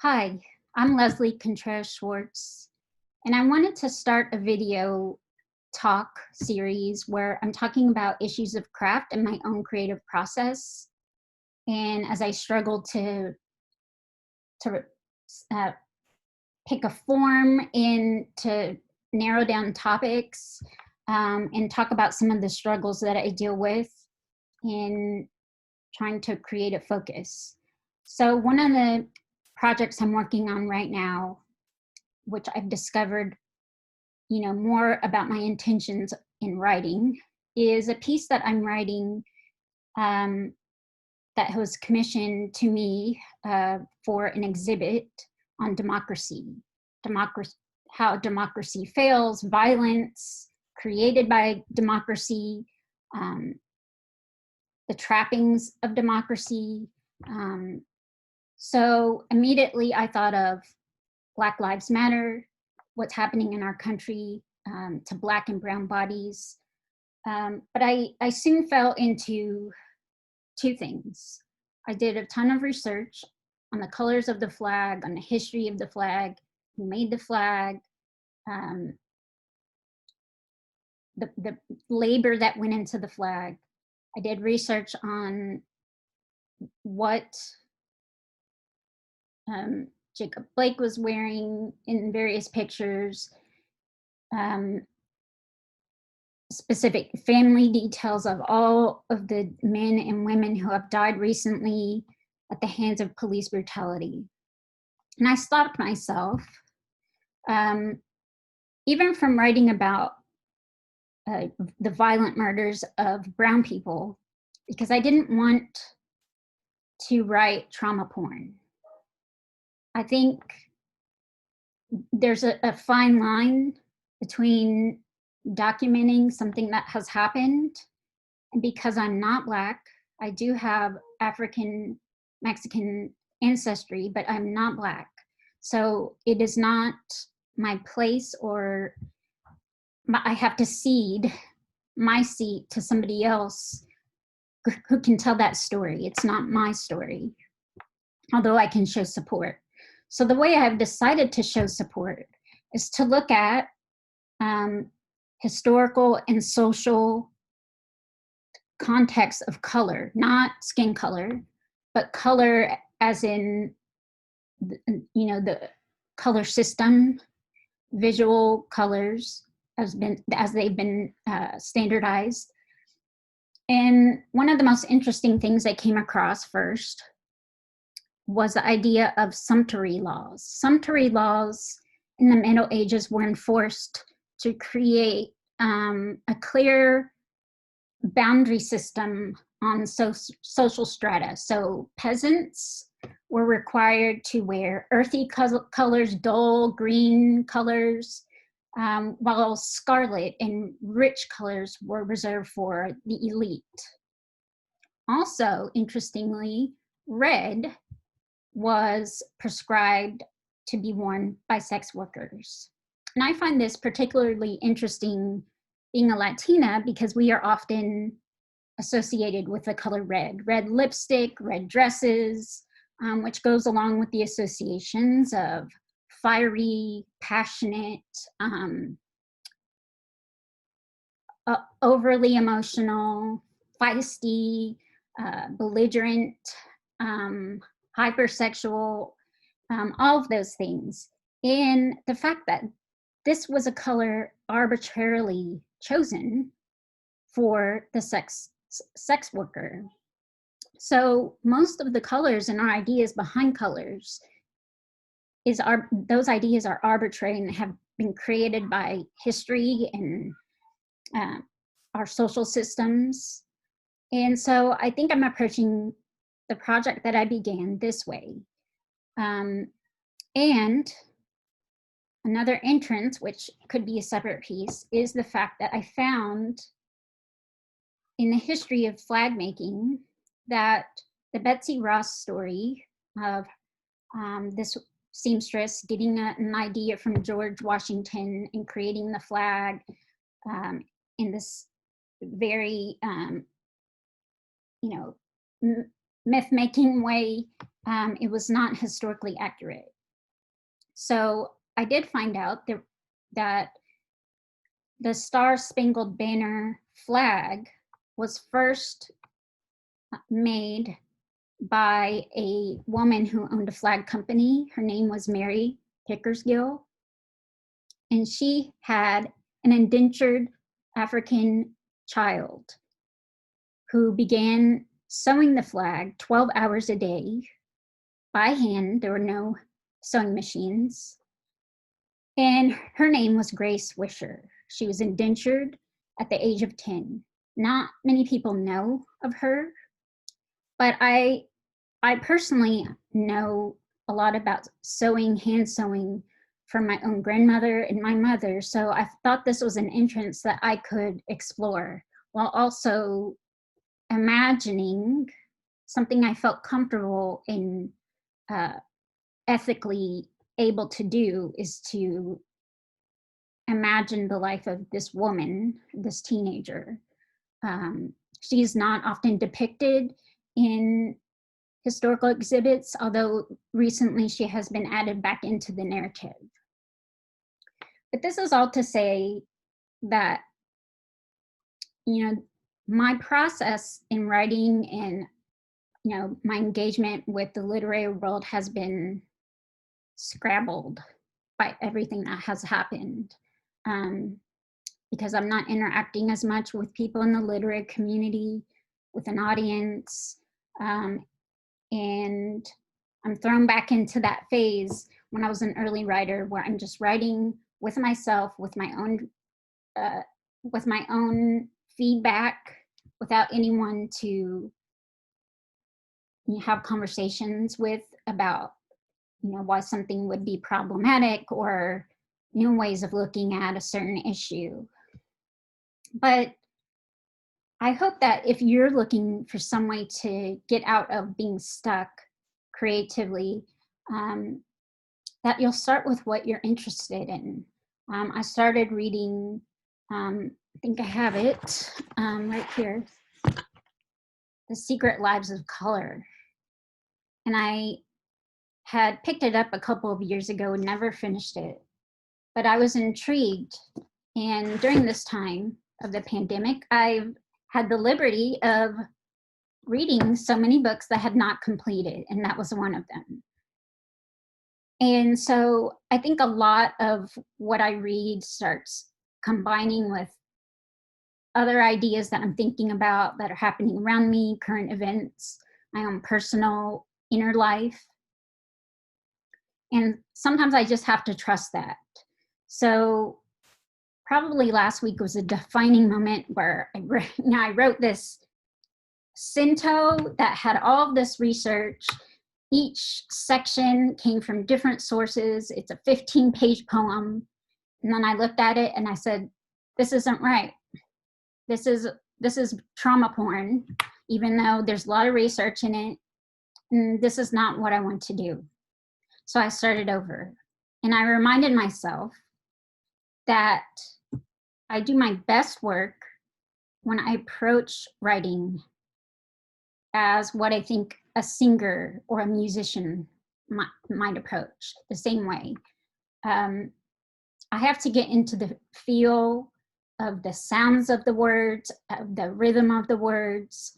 Hi, I'm Leslie Contreras Schwartz, and I wanted to start a video talk series where I'm talking about issues of craft and my own creative process. And as I struggle to uh, pick a form and to narrow down topics and talk about some of the struggles that I deal with in trying to create a focus. So one of the projects I'm working on right now, which I've discovered, more about my intentions in writing, is a piece that I'm writing um, that was commissioned to me for an exhibit on democracy, how democracy fails, violence created by democracy, um, the trappings of democracy. Um, so immediately I thought of Black Lives Matter, what's happening in our country to Black and brown bodies. But I soon fell into two things. I did a ton of research on the colors of the flag, on the history of the flag, who made the flag, um, the labor that went into the flag. I did research on what Jacob Blake was wearing in various pictures, um, specific family details of all of the men and women who have died recently at the hands of police brutality. And I stopped myself, um, even from writing about the violent murders of brown people, because I didn't want to write trauma porn. I think there's a fine line between documenting something that has happened, and because I'm not Black, I do have African Mexican ancestry, but I'm not Black. So it is not my place, or I have to cede my seat to somebody else who can tell that story. It's not my story, although I can show support. So the way I've decided to show support is to look at historical and social context of color, not skin color, but color as in, the color system, visual colors as they've been standardized. And one of the most interesting things I came across first was the idea of sumptuary laws. Sumptuary laws in the Middle Ages were enforced to create a clear boundary system on social strata. So peasants were required to wear earthy colors, dull green colors, while scarlet and rich colors were reserved for the elite. Also, interestingly, red was prescribed to be worn by sex workers. And I find this particularly interesting being a Latina, because we are often associated with the color red lipstick, red dresses, which goes along with the associations of fiery, passionate, overly emotional, feisty, belligerent, hypersexual, all of those things. And the fact that this was a color arbitrarily chosen for the sex worker. So most of the colors and our ideas behind colors those ideas are arbitrary and have been created by history and our social systems. And so I think I'm approaching the project that I began this way. And another entrance, which could be a separate piece, is the fact that I found in the history of flag making that the Betsy Ross story of this seamstress getting an idea from George Washington and creating the flag in this very, myth-making way, it was not historically accurate. So I did find out that the Star Spangled Banner flag was first made by a woman who owned a flag company. Her name was Mary Pickersgill, and she had an indentured African child who began sewing the flag 12 hours a day by hand. There were no sewing machines. And her name was Grace Wisher. She was indentured at the age of 10. Not many people know of her, but I personally know a lot about sewing, hand sewing, from my own grandmother and my mother. So I thought this was an entrance that I could explore while also imagining something I felt comfortable in ethically able to do, is to imagine the life of this woman, this teenager. She's not often depicted in historical exhibits, although recently she has been added back into the narrative. But this is all to say that, my process in writing and, my engagement with the literary world has been scrabbled by everything that has happened. Because I'm not interacting as much with people in the literary community, with an audience, and I'm thrown back into that phase when I was an early writer, where I'm just writing with myself, with my own feedback, without anyone to have conversations with about, why something would be problematic or new ways of looking at a certain issue. But I hope that if you're looking for some way to get out of being stuck creatively, that you'll start with what you're interested in. I started reading, I think I have it right here, The Secret Lives of Color. And I had picked it up a couple of years ago and never finished it. But I was intrigued. And during this time of the pandemic, I've had the liberty of reading so many books that I had not completed, and that was one of them. And so I think a lot of what I read starts combining with other ideas that I'm thinking about that are happening around me, current events, my own personal inner life. And sometimes I just have to trust that. So probably last week was a defining moment where I wrote this Cinto that had all of this research. Each section came from different sources. It's a 15-page poem. And then I looked at it and I said, this isn't right. This is trauma porn, even though there's a lot of research in it. And this is not what I want to do. So I started over. And I reminded myself that I do my best work when I approach writing as what I think a singer or a musician might approach, the same way. I have to get into the feel of the sounds of the words, of the rhythm of the words,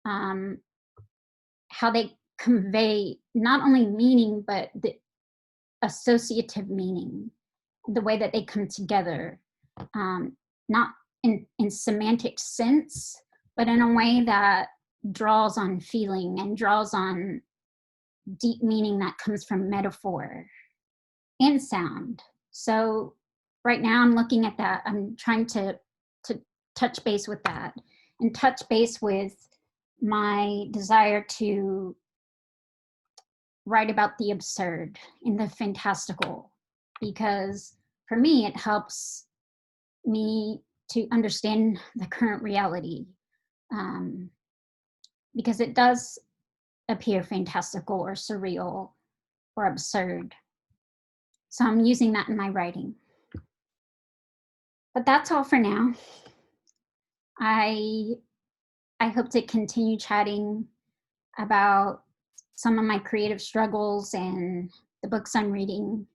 how they convey not only meaning, but the associative meaning, the way that they come together, not in semantic sense, but in a way that draws on feeling and draws on deep meaning that comes from metaphor and sound. So right now I'm looking at that. I'm trying to touch base with that and touch base with my desire to write about the absurd and the fantastical, because for me it helps me to understand the current reality, because it does appear fantastical or surreal or absurd. So I'm using that in my writing. But that's all for now. I hope to continue chatting about some of my creative struggles and the books I'm reading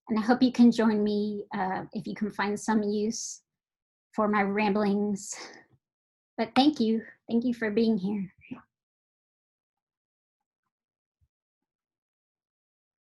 And I hope you can join me if you can find some use for my ramblings. But thank you. Thank you for being here.